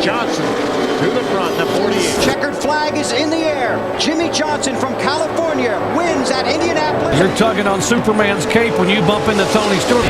Johnson to the front, the 48. Checkered flag is in the air. Jimmy Johnson from California wins at Indianapolis. You're tugging on Superman's cape when you bump into Tony Stewart.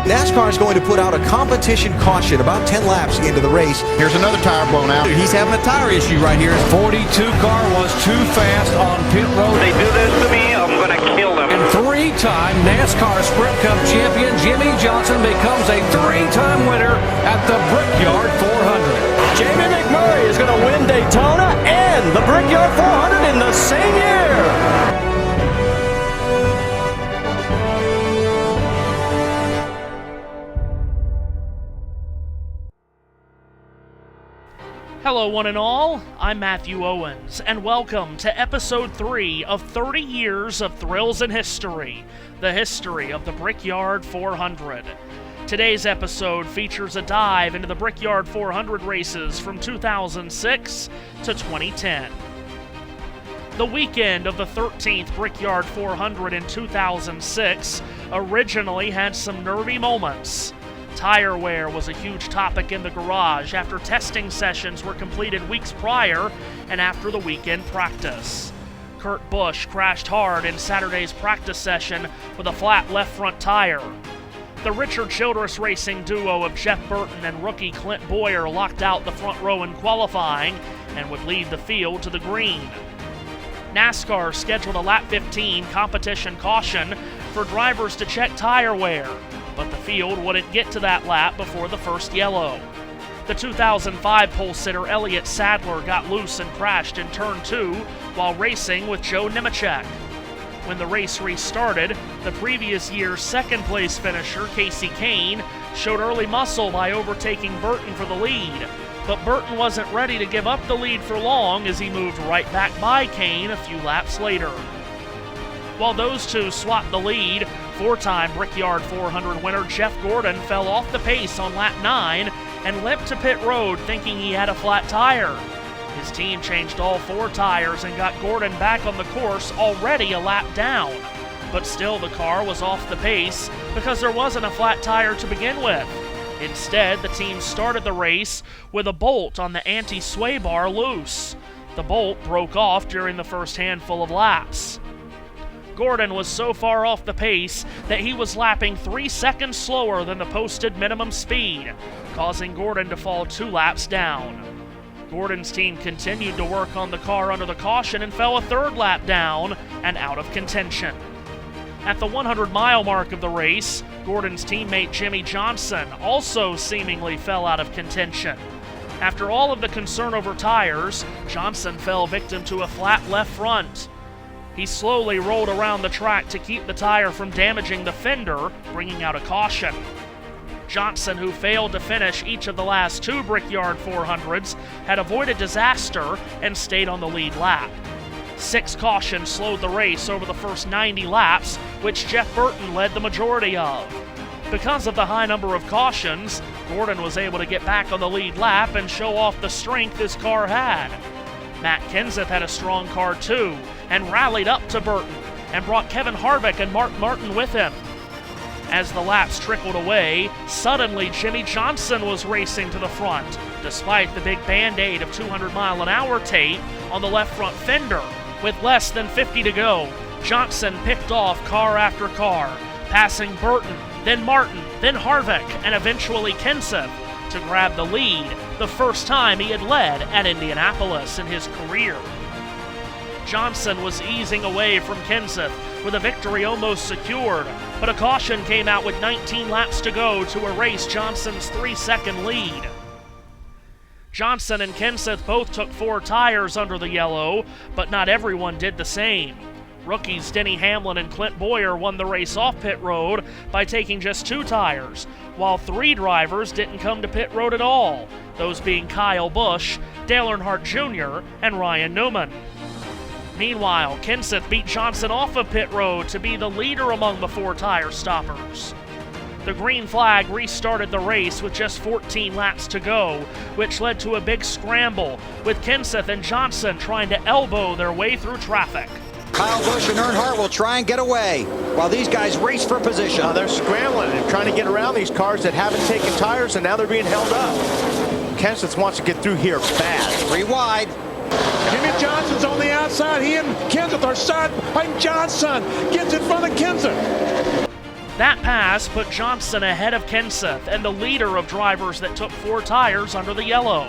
NASCAR is going to put out a competition caution about 10 laps into the race. Here's another tire blown out. He's having a tire issue right here. 42 car was too fast on pit road. They do this to me, I'm going to kill them. And three-time NASCAR Sprint Cup champion Jimmy Johnson becomes a three-time winner at the Brickyard 400. Jamie McMurray is going to win Daytona and the Brickyard 400 in the same year. Hello one and all, I'm Matthew Owens, and welcome to episode 3 of 30 Years of Thrills and History, the history of the Brickyard 400. Today's episode features a dive into the Brickyard 400 races from 2006 to 2010. The weekend of the 13th Brickyard 400 in 2006 originally had some nervy moments. Tire wear was a huge topic in the garage after testing sessions were completed weeks prior and after the weekend practice. Kurt Busch crashed hard in Saturday's practice session with a flat left front tire. The Richard Childress Racing duo of Jeff Burton and rookie Clint Boyer locked out the front row in qualifying and would lead the field to the green. NASCAR scheduled a lap 15 competition caution for drivers to check tire wear, but the field wouldn't get to that lap before the first yellow. The 2005 pole sitter Elliott Sadler got loose and crashed in turn 2 while racing with Joe Nemechek. When the race restarted, the previous year's second place finisher Casey Kane showed early muscle by overtaking Burton for the lead, but Burton wasn't ready to give up the lead for long as he moved right back by Kane a few laps later. While those two swapped the lead, four-time Brickyard 400 winner Jeff Gordon fell off the pace on lap 9 and limped to pit road thinking he had a flat tire. His team changed all 4 tires and got Gordon back on the course already a lap down, but still the car was off the pace because there wasn't a flat tire to begin with. Instead, the team started the race with a bolt on the anti-sway bar loose. The bolt broke off during the first handful of laps. Gordon was so far off the pace that he was lapping 3 seconds slower than the posted minimum speed, causing Gordon to fall 2 laps down. Gordon's team continued to work on the car under the caution and fell a 3rd lap down and out of contention. At the 100-mile mark of the race, Gordon's teammate Jimmy Johnson also seemingly fell out of contention. After all of the concern over tires, Johnson fell victim to a flat left front. He slowly rolled around the track to keep the tire from damaging the fender, bringing out a caution. Johnson, who failed to finish each of the last 2 Brickyard 400s, had avoided disaster and stayed on the lead lap. 6 cautions slowed the race over the first 90 laps, which Jeff Burton led the majority of. Because of the high number of cautions, Gordon was able to get back on the lead lap and show off the strength his car had. Matt Kenseth had a strong car too, and rallied up to Burton, and brought Kevin Harvick and Mark Martin with him. As the laps trickled away, suddenly Jimmy Johnson was racing to the front, despite the big Band-Aid of 200-mile-an-hour tape on the left front fender. With less than 50 to go, Johnson picked off car after car, passing Burton, then Martin, then Harvick, and eventually Kenseth, to grab the lead, the first time he had led at Indianapolis in his career. Johnson was easing away from Kenseth with a victory almost secured, but a caution came out with 19 laps to go to erase Johnson's 3-second lead. Johnson and Kenseth both took 4 tires under the yellow, but not everyone did the same. Rookies Denny Hamlin and Clint Boyer won the race off pit road by taking just 2 tires, while 3 drivers didn't come to pit road at all, those being Kyle Busch, Dale Earnhardt Jr., and Ryan Newman. Meanwhile, Kenseth beat Johnson off of pit road to be the leader among the 4 tire stoppers. The green flag restarted the race with just 14 laps to go, which led to a big scramble, with Kenseth and Johnson trying to elbow their way through traffic. Kyle Busch and Earnhardt will try and get away while these guys race for position. They're scrambling and trying to get around these cars that haven't taken tires, and now they're being held up. Kenseth wants to get through here fast. 3 wide. Jimmy Johnson's on the outside. He and Kenseth are side by Johnson. Gets in front of Kenseth. That pass put Johnson ahead of Kenseth and the leader of drivers that took 4 tires under the yellow.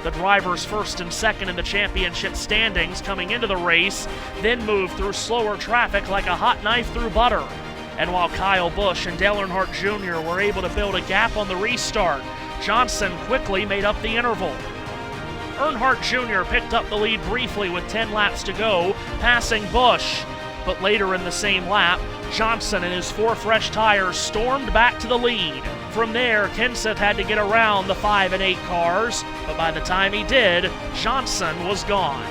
The drivers first and second in the championship standings coming into the race then moved through slower traffic like a hot knife through butter. And while Kyle Busch and Dale Earnhardt Jr. were able to build a gap on the restart, Johnson quickly made up the interval. Earnhardt Jr. picked up the lead briefly with 10 laps to go, passing Busch. But later in the same lap, Johnson and his 4 fresh tires stormed back to the lead. From there, Kenseth had to get around the 5 and 8 cars, but by the time he did, Johnson was gone.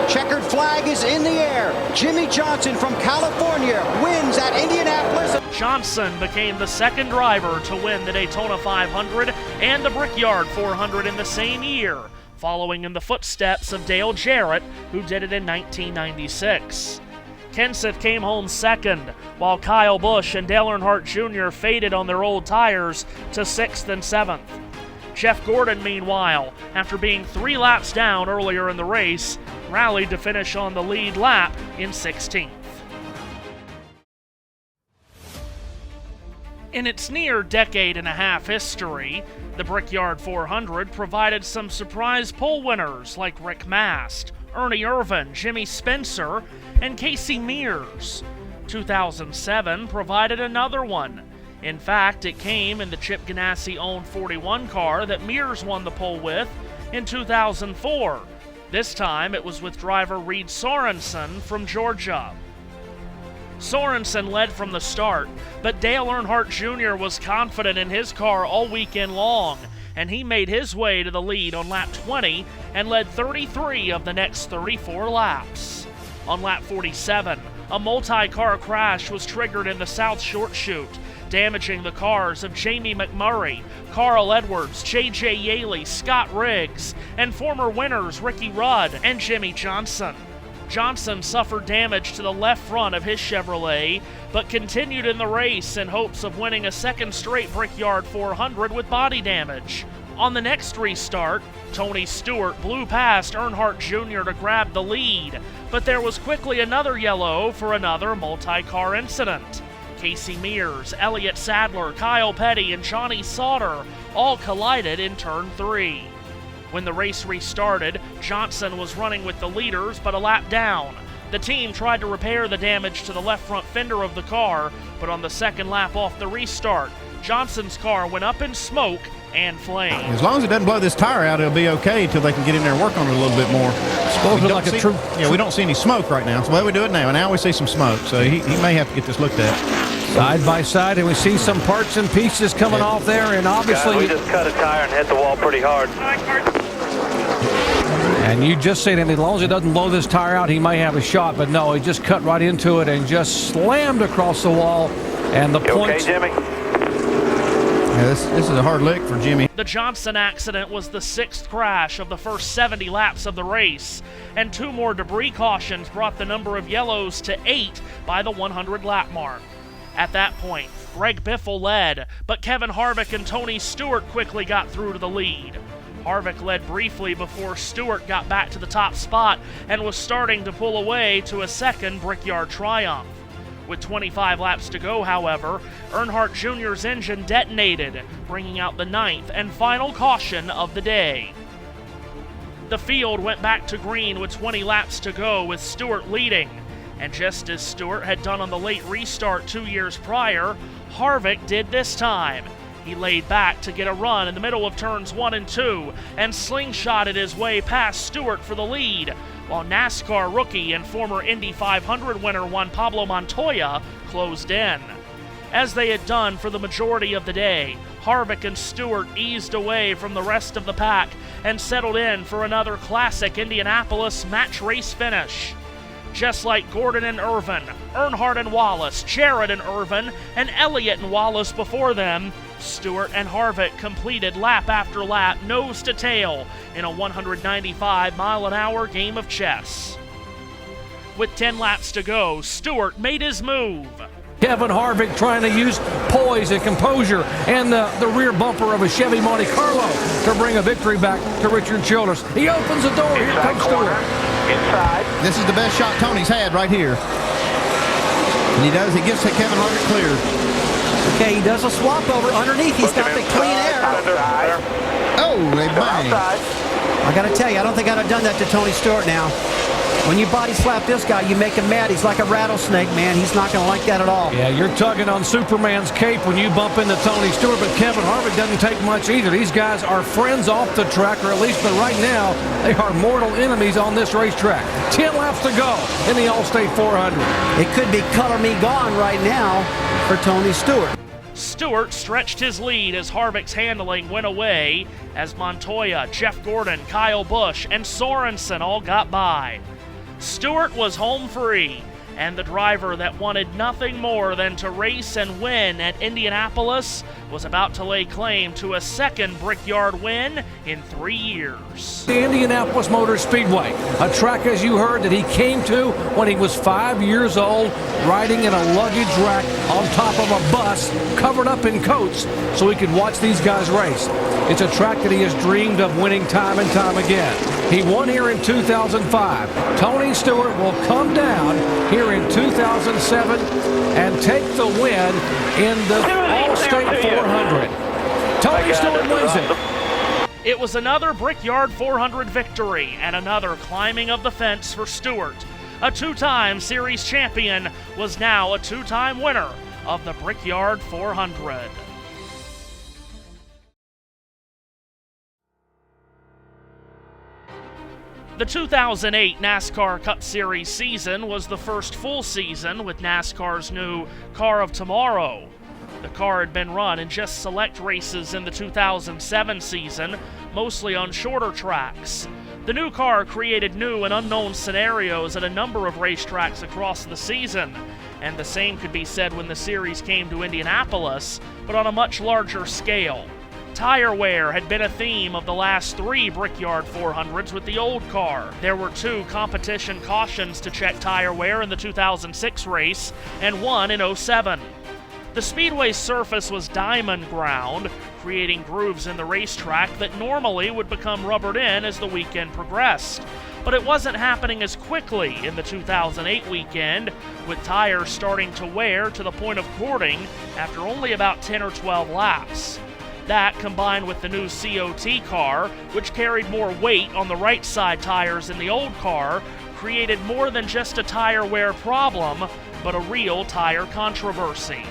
Checkered flag is in the air. Jimmy Johnson from California wins at Indianapolis. Johnson became the second driver to win the Daytona 500 and the Brickyard 400 in the same year, following in the footsteps of Dale Jarrett, who did it in 1996. Kenseth came home second, while Kyle Busch and Dale Earnhardt Jr. faded on their old tires to 6th and 7th. Jeff Gordon, meanwhile, after being 3 laps down earlier in the race, rallied to finish on the lead lap in 16th. In its near decade-and-a-half history, the Brickyard 400 provided some surprise pole winners like Rick Mast, Ernie Irvan, Jimmy Spencer, and Casey Mears. 2007 provided another one. In fact, it came in the Chip Ganassi-owned 41 car that Mears won the pole with in 2004. This time it was with driver Reed Sorensen from Georgia. Sorensen led from the start, but Dale Earnhardt Jr. was confident in his car all weekend long, and he made his way to the lead on lap 20 and led 33 of the next 34 laps. On lap 47, a multi-car crash was triggered in the South Short Chute, damaging the cars of Jamie McMurray, Carl Edwards, J.J. Yaley, Scott Riggs, and former winners Ricky Rudd and Jimmy Johnson. Johnson suffered damage to the left front of his Chevrolet, but continued in the race in hopes of winning a second straight Brickyard 400 with body damage. On the next restart, Tony Stewart blew past Earnhardt Jr. to grab the lead, but there was quickly another yellow for another multi-car incident. Casey Mears, Elliott Sadler, Kyle Petty, and Johnny Sauter all collided in turn 3. When the race restarted, Johnson was running with the leaders but a lap down. The team tried to repair the damage to the left front fender of the car, but on the second lap off the restart, Johnson's car went up in smoke and flames. As long as it doesn't blow this tire out, it'll be okay until they can get in there and work on it a little bit more. We don't see any smoke right now. So well, we do it now, and now we see some smoke. So he may have to get this looked at. Side by side, and we see some parts and pieces coming off there, and obviously... Guys, we just cut a tire and hit the wall pretty hard. And you just say that as long as it doesn't blow this tire out, he may have a shot, but no, he just cut right into it and just slammed across the wall, and the points... Okay, Jimmy? Yeah, this is a hard lick for Jimmy. The Johnson accident was the 6th crash of the first 70 laps of the race, and 2 more debris cautions brought the number of yellows to 8 by the 100-lap mark. At that point, Greg Biffle led, but Kevin Harvick and Tony Stewart quickly got through to the lead. Harvick led briefly before Stewart got back to the top spot and was starting to pull away to a second Brickyard triumph. With 25 laps to go, however, Earnhardt Jr.'s engine detonated, bringing out the 9th and final caution of the day. The field went back to green with 20 laps to go, with Stewart leading. And just as Stewart had done on the late restart 2 years prior, Harvick did this time. He laid back to get a run in the middle of turns 1 and 2 and slingshotted his way past Stewart for the lead, while NASCAR rookie and former Indy 500 winner Juan Pablo Montoya closed in. As they had done for the majority of the day, Harvick and Stewart eased away from the rest of the pack and settled in for another classic Indianapolis match race finish. Just like Gordon and Irvan, Earnhardt and Wallace, Jarrett and Irvan, and Elliott and Wallace before them, Stewart and Harvick completed lap after lap, nose to tail, in a 195-mile-an-hour game of chess. With 10 laps to go, Stewart made his move. Kevin Harvick trying to use poise and composure and the rear bumper of a Chevy Monte Carlo to bring a victory back to Richard Childress. He opens the door. Here comes Stewart. Inside. This is the best shot Tony's had right here. And he does. He gets to Kevin Harvick clear. Okay, he does a swap over underneath. He's got the clean air. Oh, they bang. I got to tell you, I don't think I'd have done that to Tony Stewart now. When you body slap this guy, you make him mad. He's like a rattlesnake, man. He's not going to like that at all. Yeah, you're tugging on Superman's cape when you bump into Tony Stewart, but Kevin Harvick doesn't take much either. These guys are friends off the track, or at least for right now, they are mortal enemies on this racetrack. 10 laps to go in the Allstate 400. It could be color me gone right now for Tony Stewart. Stewart stretched his lead as Harvick's handling went away as Montoya, Jeff Gordon, Kyle Busch, and Sorensen all got by. Stewart was home free, and the driver that wanted nothing more than to race and win at Indianapolis was about to lay claim to a second Brickyard win in 3 years. The Indianapolis Motor Speedway, a track, as you heard, that he came to when he was 5 years old, riding in a luggage rack on top of a bus, covered up in coats, so he could watch these guys race. It's a track that he has dreamed of winning time and time again. He won here in 2005. Tony Stewart will come down here in 2007 and take the win in the Allstate 400. Tony Stewart wins it. It was another Brickyard 400 victory and another climbing of the fence for Stewart. A two-time series champion was now a two-time winner of the Brickyard 400. The 2008 NASCAR Cup Series season was the first full season with NASCAR's new Car of Tomorrow. The car had been run in just select races in the 2007 season, mostly on shorter tracks. The new car created new and unknown scenarios at a number of racetracks across the season, and the same could be said when the series came to Indianapolis, but on a much larger scale. Tire wear had been a theme of the last 3 Brickyard 400s with the old car. There were 2 competition cautions to check tire wear in the 2006 race, and 1 in 07. The Speedway's surface was diamond ground, creating grooves in the racetrack that normally would become rubbered in as the weekend progressed. But it wasn't happening as quickly in the 2008 weekend, with tires starting to wear to the point of cording after only about 10 or 12 laps. That, combined with the new COT car, which carried more weight on the right side tires in the old car, created more than just a tire wear problem, but a real tire controversy.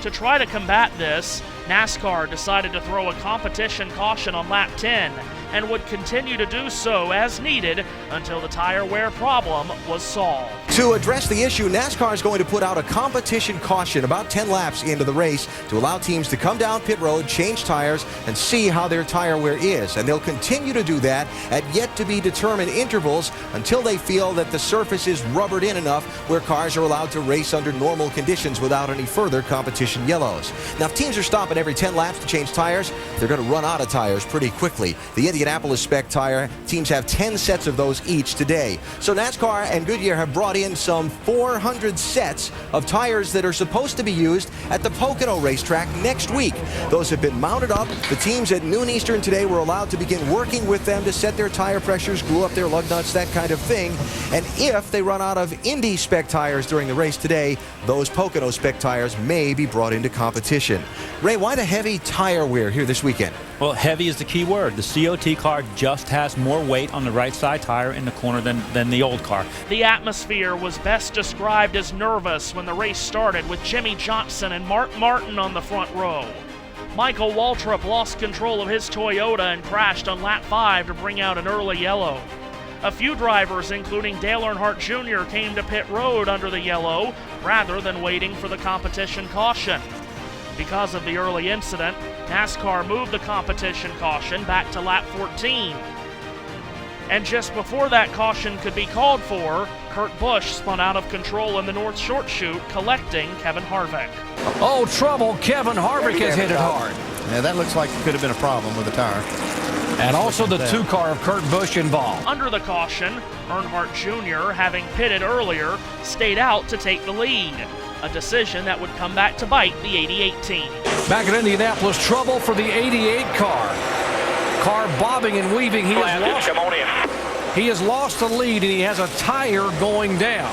To try to combat this, NASCAR decided to throw a competition caution on lap 10 and would continue to do so as needed until the tire wear problem was solved. To address the issue, NASCAR is going to put out a competition caution about 10 laps into the race to allow teams to come down pit road, change tires, and see how their tire wear is. And they'll continue to do that at yet to be determined intervals until they feel that the surface is rubbered in enough where cars are allowed to race under normal conditions without any further competition yellows. Now, if teams are stopping every 10 laps to change tires, they're going to run out of tires pretty quickly. The Indianapolis spec tire teams have 10 sets of those each today. So NASCAR and Goodyear have brought in some 400 sets of tires that are supposed to be used at the Pocono racetrack next week. Those have been mounted up. The teams at noon Eastern today were allowed to begin working with them to set their tire pressures, screw up their lug nuts, that kind of thing. And if they run out of Indy spec tires during the race today, those Pocono spec tires may be brought into competition. Ray, why the heavy tire wear here this weekend? Well, heavy is the key word. The COT car just has more weight on the right side tire in the corner than the old car. The atmosphere was best described as nervous when the race started, with Jimmy Johnson and Mark Martin on the front row. Michael Waltrip lost control of his Toyota and crashed on lap 5 to bring out an early yellow. A few drivers, including Dale Earnhardt Jr., came to pit road under the yellow rather than waiting for the competition caution. Because of the early incident, NASCAR moved the competition caution back to lap 14. And just before that caution could be called for, Kurt Busch spun out of control in the North Short Chute, collecting Kevin Harvick. Oh, trouble. Kevin Harvick has hit it hard. Yeah, that looks like it could have been a problem with the tire. And also the 2-car of Kurt Busch involved. Under the caution, Earnhardt Jr., having pitted earlier, stayed out to take the lead, a decision that would come back to bite the 88 team. Back at Indianapolis, trouble for the 88 car. Car bobbing and weaving. He has lost the lead, and he has a tire going down.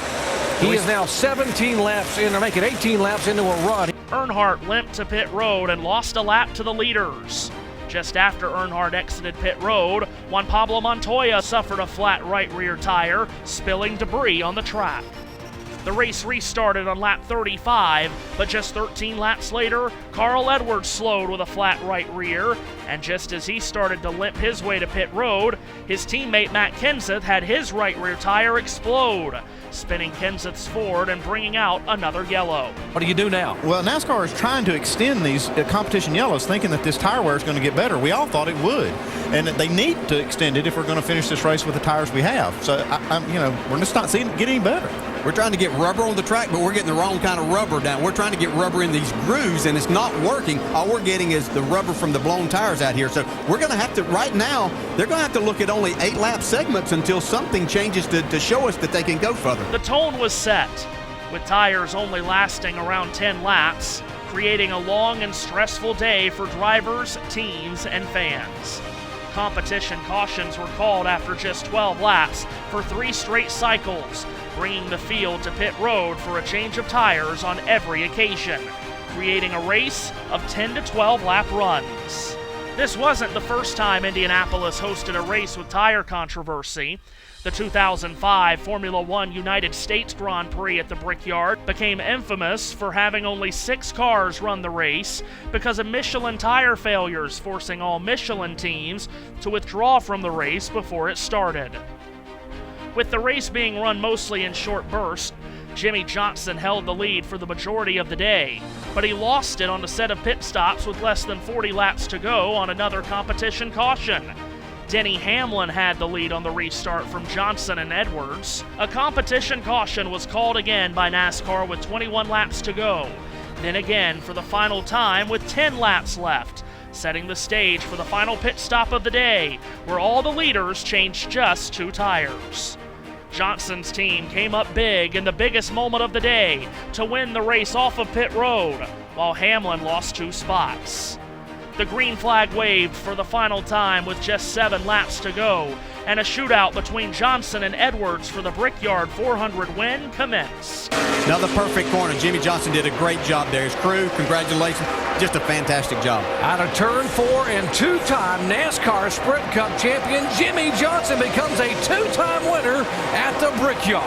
He is now 17 laps in, or making 18 laps into a run. Earnhardt limped to pit road and lost a lap to the leaders. Just after Earnhardt exited pit road, Juan Pablo Montoya suffered a flat right rear tire, spilling debris on the track. The race restarted on lap 35, but just 13 laps later, Carl Edwards slowed with a flat right rear, and just as he started to limp his way to pit road, his teammate Matt Kenseth had his right rear tire explode, spinning Kenseth's Ford and bringing out another yellow. What do you do now? Well, NASCAR is trying to extend these competition yellows, thinking that this tire wear is going to get better. We all thought it would, and that they need to extend it if we're going to finish this race with the tires we have. So, we're just not seeing it get any better. We're trying to get rubber on the track, but we're getting the wrong kind of rubber down. We're trying to get rubber in these grooves, and it's not working. All we're getting is the rubber from the blown tires out here. So we're going to have to, right now, they're going to have to look at only 8-lap segments until something changes to show us that they can go further. The tone was set, with tires only lasting around 10 laps, creating a long and stressful day for drivers, teams, and fans. Competition cautions were called after just 12 laps for 3 straight cycles, bringing the field to pit road for a change of tires on every occasion, creating a race of 10 to 12 lap runs. This wasn't the first time Indianapolis hosted a race with tire controversy. The 2005 Formula One United States Grand Prix at the Brickyard became infamous for having only 6 cars run the race because of Michelin tire failures, forcing all Michelin teams to withdraw from the race before it started. With the race being run mostly in short bursts, Jimmy Johnson held the lead for the majority of the day, but he lost it on a set of pit stops with less than 40 laps to go on another competition caution. Denny Hamlin had the lead on the restart from Johnson and Edwards. A competition caution was called again by NASCAR with 21 laps to go, then again for the final time with 10 laps left, setting the stage for the final pit stop of the day, where all the leaders changed just 2 tires. Johnson's team came up big in the biggest moment of the day to win the race off of pit road, while Hamlin lost 2 spots. The green flag waved for the final time with just 7 laps to go, and a shootout between Johnson and Edwards for the Brickyard 400 win commenced. Another perfect corner. Jimmy Johnson did a great job there. His crew, congratulations. Just a fantastic job. Out of turn 4 and 2-time NASCAR Sprint Cup champion Jimmy Johnson becomes a 2-time winner at the Brickyard.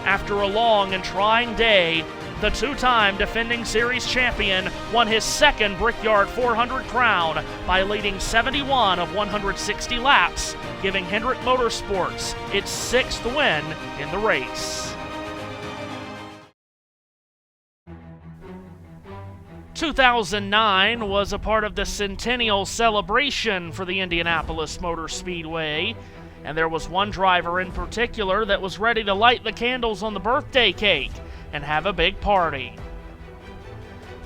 After a long and trying day, the 2-time defending series champion won his 2nd Brickyard 400 crown by leading 71 of 160 laps, giving Hendrick Motorsports its 6th win in the race. 2009 was a part of the centennial celebration for the Indianapolis Motor Speedway, and there was one driver in particular that was ready to light the candles on the birthday cake and have a big party.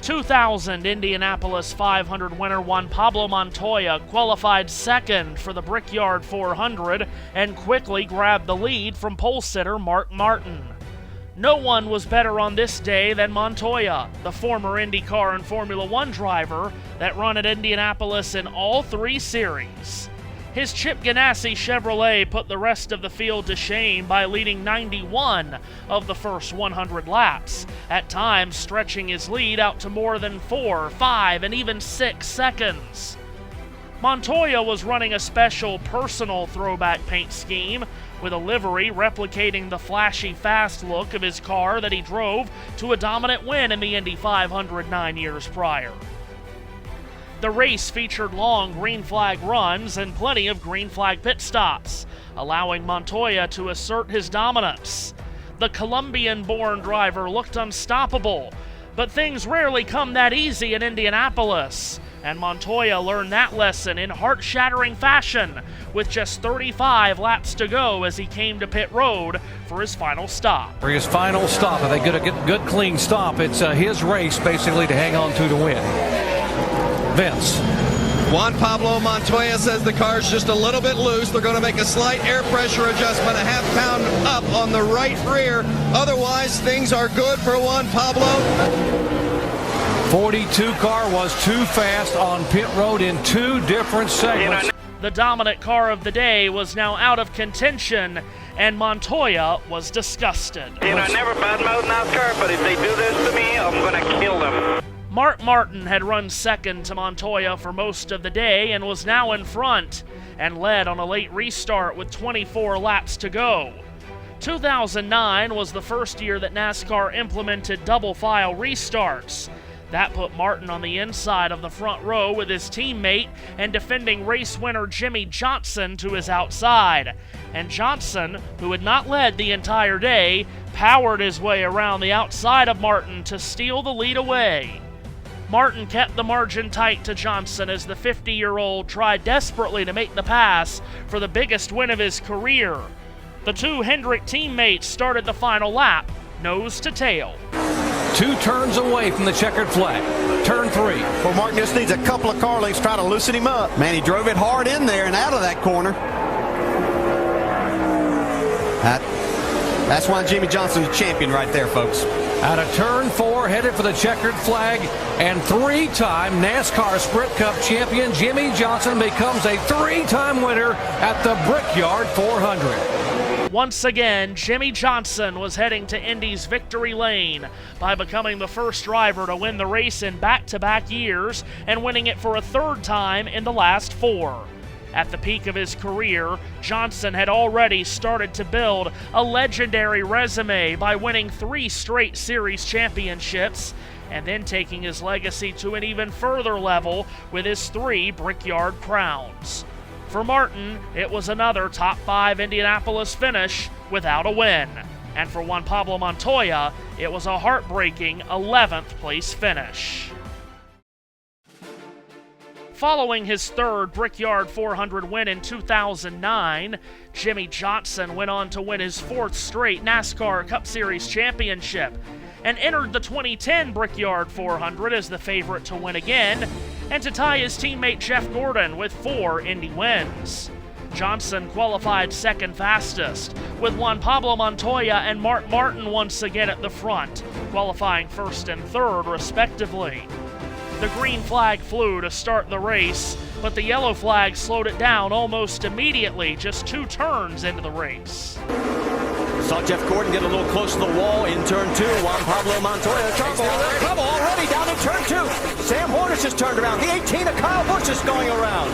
2000 Indianapolis 500 winner Juan Pablo Montoya qualified 2nd for the Brickyard 400 and quickly grabbed the lead from pole sitter Mark Martin. No one was better on this day than Montoya, the former IndyCar and Formula One driver that run at Indianapolis in all 3 series. His Chip Ganassi Chevrolet put the rest of the field to shame by leading 91 of the first 100 laps, at times stretching his lead out to more than 4, 5, and even 6 seconds. Montoya was running a special personal throwback paint scheme, with a livery replicating the flashy fast look of his car that he drove to a dominant win in the Indy 500 9 years prior. The race featured long green flag runs and plenty of green flag pit stops, allowing Montoya to assert his dominance. The Colombian-born driver looked unstoppable, but things rarely come that easy in Indianapolis, and Montoya learned that lesson in heart-shattering fashion with just 35 laps to go as he came to pit road for his final stop. For his final stop, if they get a good clean stop, it's his race basically to hang on to win. Vince. Juan Pablo Montoya says the car's just a little bit loose. They're going to make a slight air pressure adjustment, a half pound up on the right rear. Otherwise, things are good for Juan Pablo. 42 car was too fast on pit road in 2 different segments. The dominant car of the day was now out of contention, and Montoya was disgusted. I never badmouth NASCAR, but if they do this to me, I'm going to kill them. Mark Martin had run second to Montoya for most of the day and was now in front and led on a late restart with 24 laps to go. 2009 was the first year that NASCAR implemented double file restarts. That put Martin on the inside of the front row with his teammate and defending race winner Jimmy Johnson to his outside. And Johnson, who had not led the entire day, powered his way around the outside of Martin to steal the lead away. Martin kept the margin tight to Johnson as the 50-year-old tried desperately to make the pass for the biggest win of his career. The 2 Hendrick teammates started the final lap, nose to tail. 2 turns away from the checkered flag. Turn 3. Well, Martin just needs a couple of car lengths to try to loosen him up. Man, he drove it hard in there and out of that corner. That's why Jimmy Johnson's a champion right there, folks. Out of turn 4, headed for the checkered flag, and 3-time NASCAR Sprint Cup champion Jimmy Johnson becomes a 3-time winner at the Brickyard 400. Once again, Jimmy Johnson was heading to Indy's victory lane by becoming the first driver to win the race in back-to-back years and winning it for a 3rd time in the last 4. At the peak of his career, Johnson had already started to build a legendary resume by winning 3 straight series championships and then taking his legacy to an even further level with his 3 Brickyard crowns. For Martin, it was another top 5 Indianapolis finish without a win. And for Juan Pablo Montoya, it was a heartbreaking 11th place finish. Following his 3rd Brickyard 400 win in 2009, Jimmy Johnson went on to win his 4th straight NASCAR Cup Series championship and entered the 2010 Brickyard 400 as the favorite to win again and to tie his teammate Jeff Gordon with 4 Indy wins. Johnson qualified 2nd fastest, with Juan Pablo Montoya and Mark Martin once again at the front, qualifying 1st and 3rd respectively. The green flag flew to start the race, but the yellow flag slowed it down almost immediately, just 2 turns into the race. Saw Jeff Gordon get a little close to the wall in turn 2. Juan Pablo Montoya trouble already down in turn 2. Sam Hornish has turned around. The 18 of Kyle Busch is going around.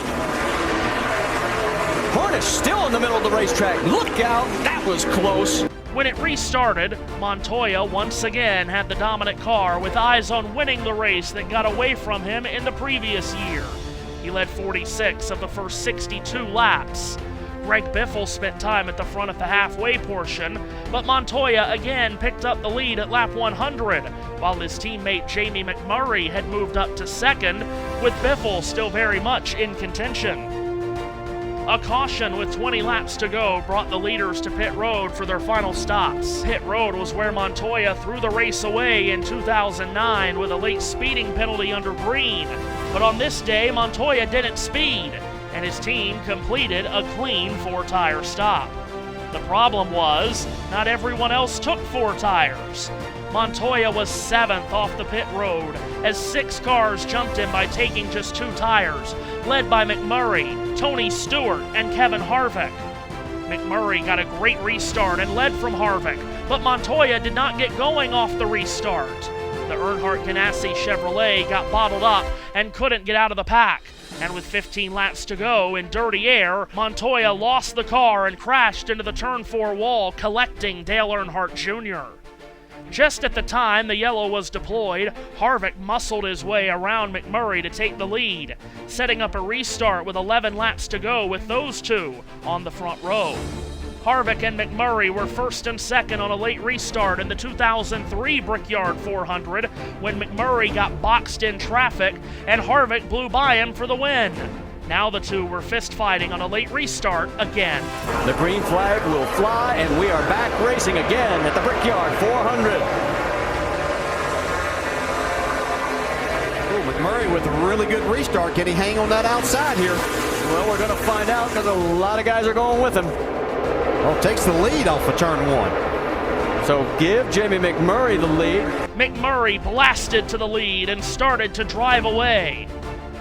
Hornish still in the middle of the racetrack. Look out, that was close. When it restarted, Montoya once again had the dominant car with eyes on winning the race that got away from him in the previous year. He led 46 of the first 62 laps. Greg Biffle spent time at the front of the halfway portion, but Montoya again picked up the lead at lap 100, while his teammate Jamie McMurray had moved up to 2nd, with Biffle still very much in contention. A caution with 20 laps to go brought the leaders to pit road for their final stops. Pit road was where Montoya threw the race away in 2009 with a late speeding penalty under green. But on this day, Montoya didn't speed, and his team completed a clean 4-tire stop. The problem was, not everyone else took 4 tires. Montoya was 7th off the pit road as 6 cars jumped him by taking just 2 tires, led by McMurray, Tony Stewart, and Kevin Harvick. McMurray got a great restart and led from Harvick, but Montoya did not get going off the restart. The Earnhardt Ganassi Chevrolet got bottled up and couldn't get out of the pack. And with 15 laps to go in dirty air, Montoya lost the car and crashed into the turn 4 wall, collecting Dale Earnhardt Jr. Just at the time the yellow was deployed, Harvick muscled his way around McMurray to take the lead, setting up a restart with 11 laps to go with those 2 on the front row. Harvick and McMurray were 1st and 2nd on a late restart in the 2003 Brickyard 400 when McMurray got boxed in traffic and Harvick blew by him for the win. Now the 2 were fist-fighting on a late restart again. The green flag will fly, and we are back racing again at the Brickyard 400. Ooh, McMurray McMurray with a really good restart. Can he hang on that outside here? Well, we're going to find out because a lot of guys are going with him. Well, takes the lead off of turn 1. So give Jamie McMurray the lead. McMurray blasted to the lead and started to drive away.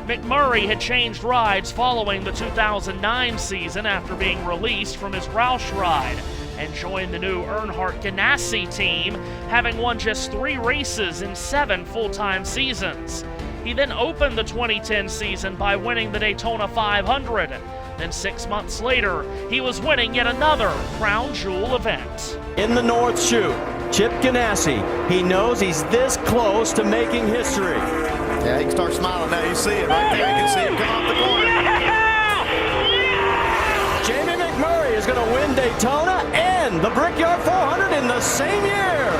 McMurray had changed rides following the 2009 season after being released from his Roush ride and joined the new Earnhardt Ganassi team, having won just 3 races in 7 full-time seasons. He then opened the 2010 season by winning the Daytona 500. Then 6 months later, he was winning yet another crown jewel event. In the North Chute, Chip Ganassi. He knows he's this close to making history. Yeah, he can start smiling now. You see it right there. You can see him come off the corner. Jamie McMurray is going to win Daytona and the Brickyard 400 in the same year.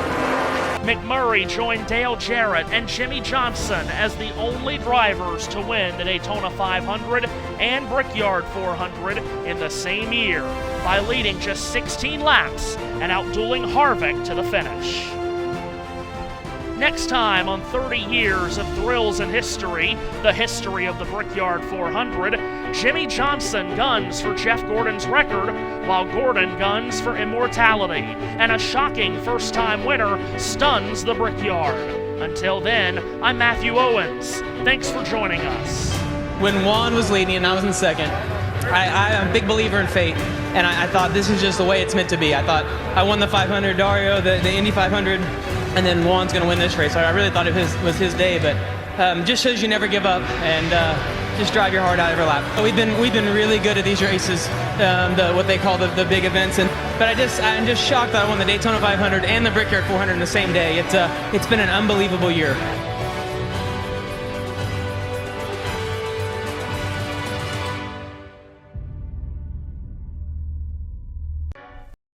McMurray joined Dale Jarrett and Jimmy Johnson as the only drivers to win the Daytona 500 and Brickyard 400 in the same year by leading just 16 laps and outdueling Harvick to the finish. Next time on 30 Years of Thrills and History, the history of the Brickyard 400, Jimmy Johnson guns for Jeff Gordon's record, while Gordon guns for immortality, and a shocking first-time winner stuns the Brickyard. Until then, I'm Matthew Owens. Thanks for joining us. When Juan was leading and I was in second, I'm a big believer in fate, and I thought this is just the way it's meant to be. I thought I won the 500, Dario, the Indy 500, and then Juan's going to win this race. I really thought it was his day, but just shows you never give up and just drive your heart out every lap. We've been really good at these races, what they call the big events, but I'm just shocked that I won the Daytona 500 and the Brickyard 400 in the same day. It's been an unbelievable year.